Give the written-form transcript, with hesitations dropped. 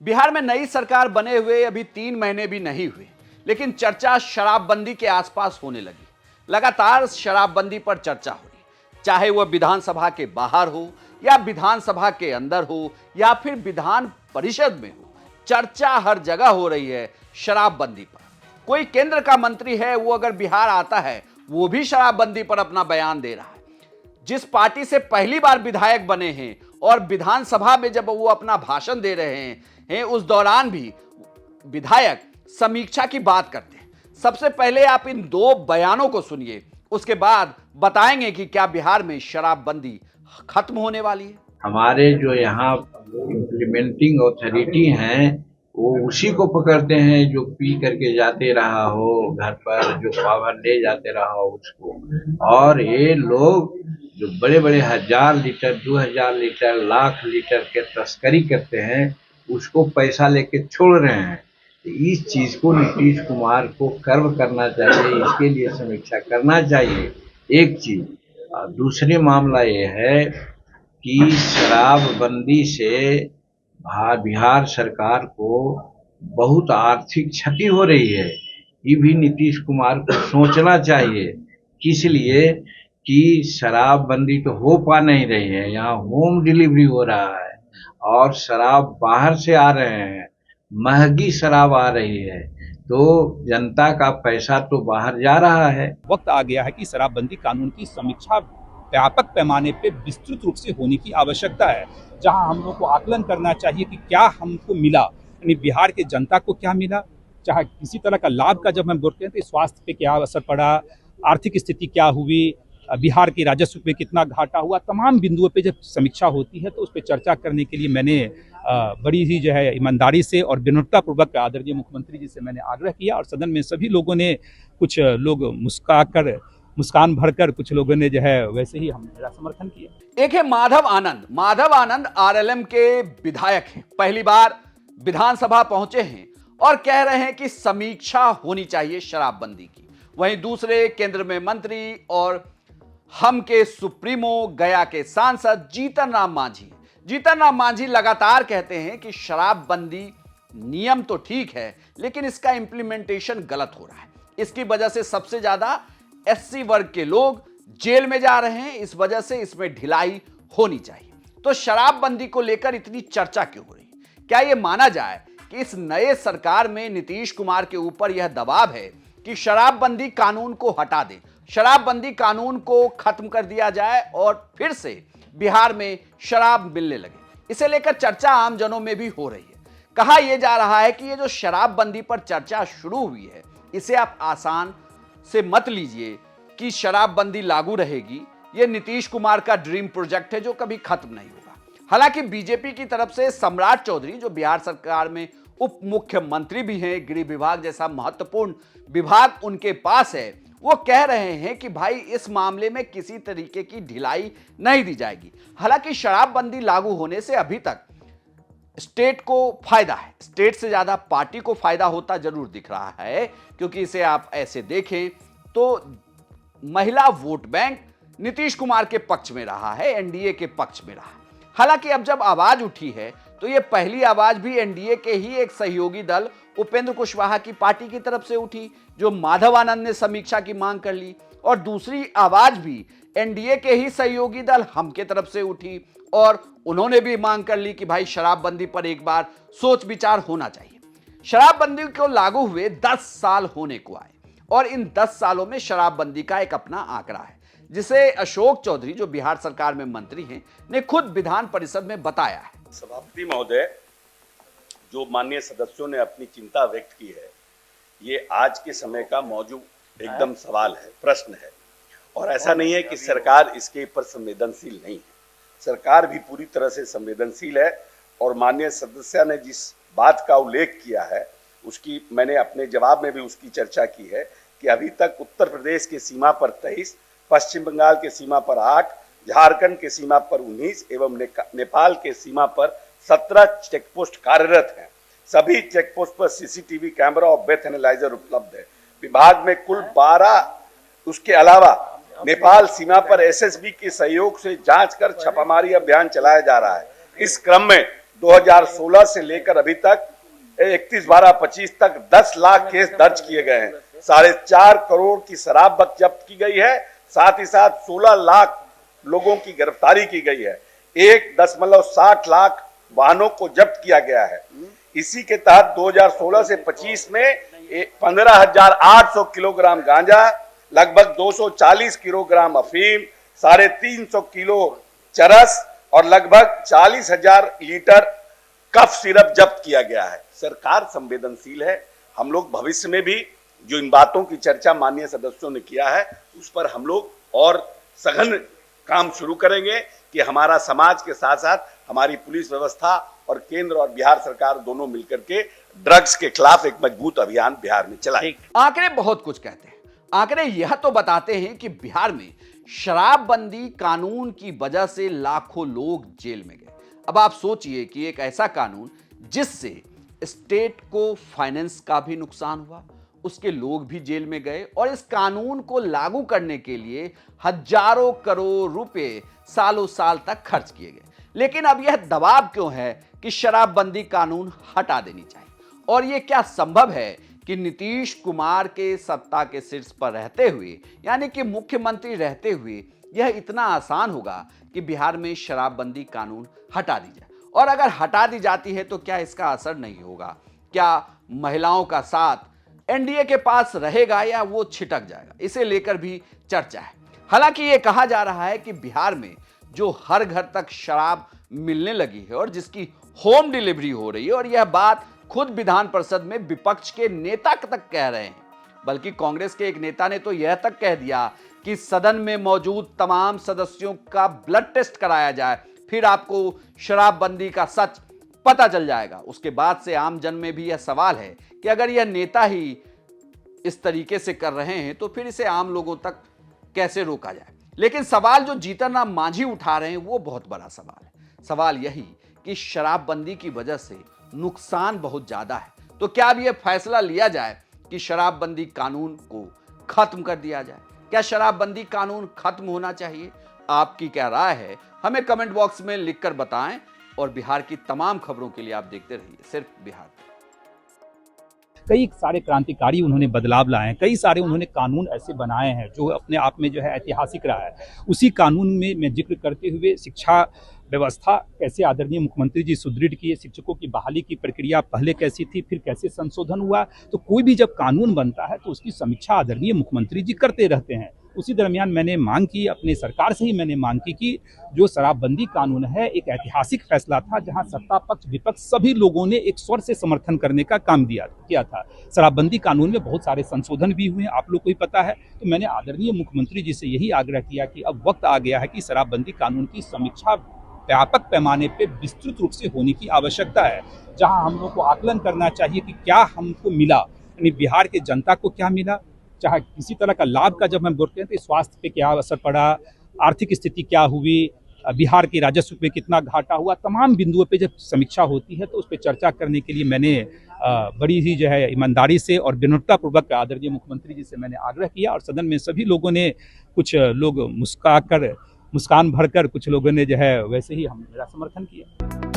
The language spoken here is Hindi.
बिहार में नई सरकार बने हुए अभी 3 महीने भी नहीं हुए, लेकिन चर्चा शराबबंदी के आसपास होने लगी। लगातार शराबबंदी पर चर्चा हो रही, चाहे वह विधानसभा के बाहर हो या विधानसभा के अंदर हो या फिर विधान परिषद में हो। चर्चा हर जगह हो रही है शराबबंदी पर। कोई केंद्र का मंत्री है, वो अगर बिहार आता है, वो भी शराबबंदी पर अपना बयान दे रहा है। जिस पार्टी से पहली बार विधायक बने हैं और विधानसभा में जब वो अपना भाषण दे रहे हैं, उस दौरान भी विधायक समीक्षा की बात करते हैं। सबसे पहले आप इन दो बयानों को सुनिए, उसके बाद बताएंगे कि क्या बिहार में शराबबंदी खत्म होने वाली है। हमारे जो यहाँ इम्प्लीमेंटिंग अथॉरिटी हैं वो उसी को पकड़ते हैं जो पी करके जाते रहा हो घर पर, जो पावर ले जाते रहा हो उसको। और ये लोग जो बड़े बड़े 1000 लीटर 2000 लीटर लाख लीटर के तस्करी करते हैं उसको पैसा लेके छोड़ रहे हैं। तो इस चीज को नीतीश कुमार को कर्व करना चाहिए, इसके लिए समीक्षा करना चाहिए। एक चीज। दूसरी मामला ये है कि शराबबंदी से बिहार सरकार को बहुत आर्थिक क्षति हो रही है। ये भी नीतीश कुमार को सोचना चाहिए। किस लिए कि शराबबंदी तो हो पा नहीं रही है, यहाँ होम डिलीवरी हो रहा है और शराब बाहर से आ रहे हैं, महंगी शराब आ रही है, तो जनता का पैसा तो बाहर जा रहा है। वक्त आ गया है कि शराबबंदी कानून की समीक्षा व्यापक पैमाने पे विस्तृत रूप से होने की आवश्यकता है, जहां हम लोग को आकलन करना चाहिए कि क्या हमको मिला, यानी बिहार के जनता को क्या मिला, चाहे किसी तरह का लाभ का जब हम बोलते हैं तो स्वास्थ्य पे क्या असर पड़ा, आर्थिक स्थिति क्या हुई, बिहार के राजस्व पे कितना घाटा हुआ। तमाम बिंदुओं पे जब समीक्षा होती है तो उस पर चर्चा करने के लिए मैंने बड़ी ही जो है ईमानदारी से और विनम्रतापूर्वक आदरणीय मुख्यमंत्री जी से मैंने आग्रह किया और सदन में सभी लोगों ने, कुछ लोग मुस्कान भरकर, कुछ लोगों ने जो है वैसे ही मेरा समर्थन किया। एक है माधव आनंद। माधव आनंद आरएलएम के विधायक हैं, पहली बार विधानसभा पहुंचे हैं और कह रहे हैं कि समीक्षा होनी चाहिए शराबबंदी की। वहीं दूसरे केंद्र में मंत्री और हम के सुप्रीमो गया के सांसद जीतन राम मांझी लगातार कहते हैं कि शराबबंदी नियम तो ठीक है, लेकिन इसका इंप्लीमेंटेशन गलत हो रहा है। इसकी वजह से सबसे ज्यादा एससी वर्ग के लोग जेल में जा रहे हैं, इस वजह से इसमें ढिलाई होनी चाहिए। तो शराबबंदी को लेकर इतनी चर्चा क्यों हो रही है? क्या यह माना जाए कि इस नए सरकार में नीतीश कुमार के ऊपर यह दबाव है कि शराबबंदी कानून को हटा दे, शराबबंदी कानून को खत्म कर दिया जाए और फिर से बिहार में शराब मिलने लगे? इसे लेकर चर्चा आमजनों में भी हो रही है। कहा यह जा रहा है कि ये जो शराबबंदी पर चर्चा शुरू हुई है, इसे आप आसान से मत लीजिए कि शराबबंदी लागू रहेगी। यह नीतीश कुमार का ड्रीम प्रोजेक्ट है जो कभी खत्म नहीं होगा। हालांकि बीजेपी की तरफ से सम्राट चौधरी, जो बिहार सरकार में उप मुख्यमंत्री भी हैं, गृह विभाग जैसा महत्वपूर्ण विभाग उनके पास है, वो कह रहे हैं कि भाई इस मामले में किसी तरीके की ढिलाई नहीं दी जाएगी। हालांकि शराबबंदी लागू होने से अभी तक स्टेट को फायदा है, स्टेट से ज्यादा पार्टी को फायदा होता जरूर दिख रहा है, क्योंकि इसे आप ऐसे देखें तो महिला वोट बैंक नीतीश कुमार के पक्ष में रहा है, एनडीए के पक्ष में रहा। हालांकि अब जब आवाज उठी है तो यह पहली आवाज भी एनडीए के ही एक सहयोगी दल उपेंद्र कुशवाहा की पार्टी की तरफ से उठी, जो माधव आनंद ने समीक्षा की मांग कर ली, और दूसरी आवाज भी एनडीए के ही सहयोगी दल हम के तरफ से उठी और उन्होंने भी मांग कर ली कि भाई शराबबंदी पर एक बार सोच विचार होना चाहिए। शराबबंदी को लागू हुए 10 साल होने को आए और इन 10 सालों में शराबबंदी का एक अपना आंकड़ा है, जिसे अशोक चौधरी, जो बिहार सरकार में मंत्री हैं, ने खुद विधान परिषद में बताया है। सभापति महोदय, जो माननीय सदस्यों ने अपनी चिंता व्यक्त की है, ये आज के समय का मौजूद एकदम सवाल है, प्रश्न है। और ऐसा नहीं है कि सरकार इसके ऊपर संवेदनशील नहीं है, सरकार भी पूरी तरह से संवेदनशील है। और माननीय सदस्य ने जिस बात का उल्लेख किया है, उसकी मैंने अपने जवाब में भी उसकी चर्चा की है कि अभी तक उत्तर प्रदेश के सीमा पर 23, पश्चिम बंगाल के सीमा पर 8, झारखंड के सीमा पर 19 एवं नेपाल के सीमा पर 17 चेकपोस्ट कार्यरत हैं। सभी चेकपोस्ट पर सीसीटीवी कैमरा और ब्रेथ एनालाइजर उपलब्ध है। विभाग में कुल 12, उसके अलावा नेपाल सीमा पर एसएसबी के सहयोग से जांच कर छापामारी अभियान चलाया जा रहा है। इस क्रम में 2016 से लेकर अभी तक 31/12/25 तक 10 लाख केस दर्ज किए गए हैं। 4.5 करोड़ की शराब जब्त की गई है। साथ ही साथ 16 लाख लोगों की गिरफ्तारी की गई है। 1.60 लाख वाहनों को जब्त किया गया है। इसी के तहत 2016 से 25 में 15,800 किलोग्राम गांजा, लगभग 240 किलोग्राम अफीम, 350 किलो चरस और लगभग 40,000 लीटर कफ सिरप जब्त किया गया है। सरकार संवेदनशील है। हम लोग भविष्य में भी जो इन बातों की चर्चा माननीय सदस्यों ने किया है उस पर हम लोग और सघन काम शुरू करेंगे कि हमारा समाज के साथ साथ हमारी पुलिस व्यवस्था और केंद्र और बिहार सरकार दोनों मिलकर के ड्रग्स के खिलाफ एक मजबूत अभियान बिहार में चलाएं। आंकड़े बहुत कुछ कहते हैं। आंकड़े यह तो बताते हैं कि बिहार में शराबबंदी कानून की वजह से लाखों लोग जेल में गए। अब आप सोचिए कि एक ऐसा कानून जिससे स्टेट को फाइनेंस का भी नुकसान हुआ, उसके लोग भी जेल में गए और इस कानून को लागू करने के लिए हजारों करोड़ रुपए सालों साल तक खर्च किए गए। लेकिन अब यह दबाव क्यों है कि शराबबंदी कानून हटा देनी चाहिए? और यह क्या संभव है कि नीतीश कुमार के सत्ता के शीर्ष पर रहते हुए, यानी कि मुख्यमंत्री रहते हुए, यह इतना आसान होगा कि बिहार में शराबबंदी कानून हटा दी जाए? और अगर हटा दी जाती है तो क्या इसका असर नहीं होगा? क्या महिलाओं का साथ एनडीए के पास रहेगा या वो छिटक जाएगा? इसे लेकर भी चर्चा है। हालांकि ये कहा जा रहा है कि बिहार में जो हर घर तक शराब मिलने लगी है और जिसकी होम डिलीवरी हो रही है, और यह बात खुद विधान परिषद में विपक्ष के नेता तक कह रहे हैं, बल्कि कांग्रेस के एक नेता ने तो यह तक कह दिया कि सदन में मौजूद तमाम सदस्यों का ब्लड टेस्ट कराया जाए, फिर आपको शराबबंदी का सच पता चल जाएगा। उसके बाद से आम जन में भी यह सवाल है कि अगर यह नेता ही इस तरीके से कर रहे हैं तो फिर इसे आम लोगों तक कैसे रोका जाए? लेकिन सवाल जो जीतन राम मांझी उठा रहे हैं वो बहुत बड़ा सवाल है। सवाल यही कि शराबबंदी की वजह से नुकसान बहुत ज्यादा है। तो क्या अब यह फैसला लिया जाए कि शराबबंदी कानून को खत्म कर दिया जाए? क्या शराबबंदी कानून खत्म होना चाहिए? आपकी क्या राय है हमें कमेंट बॉक्स में लिखकर बताएं। और बिहार की तमाम खबरों के लिए आप देखते रहिए सिर्फ बिहार। कई सारे क्रांतिकारी उन्होंने बदलाव लाए हैं, कई सारे उन्होंने कानून ऐसे बनाए हैं जो अपने आप में जो है ऐतिहासिक रहा है। उसी कानून में मैं जिक्र करते हुए शिक्षा व्यवस्था कैसे आदरणीय मुख्यमंत्री जी सुदृढ़ किए, शिक्षकों की बहाली की प्रक्रिया पहले कैसी थी, फिर कैसे संशोधन हुआ। तो कोई भी जब कानून बनता है तो उसकी समीक्षा आदरणीय मुख्यमंत्री जी करते रहते हैं। उसी दरमियान मैंने मांग की, अपने सरकार से ही मैंने मांग की कि जो शराबबंदी कानून है एक ऐतिहासिक फैसला था, जहां सत्ता पक्ष विपक्ष सभी लोगों ने एक स्वर से समर्थन करने का काम किया था। शराबबंदी कानून में बहुत सारे संशोधन भी हुए, आप लोग को ही पता है। तो मैंने आदरणीय मुख्यमंत्री जी से यही आग्रह किया कि अब वक्त आ गया है कि शराबबंदी कानून की समीक्षा व्यापक पैमाने पे विस्तृत रूप से होने की आवश्यकता है, जहां हम लोग को आकलन करना चाहिए कि क्या हमको मिला, यानी बिहार के जनता को क्या मिला, चाहे किसी तरह का लाभ का जब हम बोलते हैं तो स्वास्थ्य पे क्या असर पड़ा, आर्थिक स्थिति क्या हुई, बिहार के राजस्व पे कितना घाटा हुआ, तमाम बिंदुओं पे जब समीक्षा होती है तो उस पर चर्चा करने के लिए मैंने बड़ी ही जो है ईमानदारी से और विनम्रतापूर्वक आदरणीय मुख्यमंत्री जी से मैंने आग्रह किया। और सदन में सभी लोगों ने, कुछ लोग मुस्कान भरकर, कुछ लोगों ने जो है वैसे ही मेरा समर्थन किया।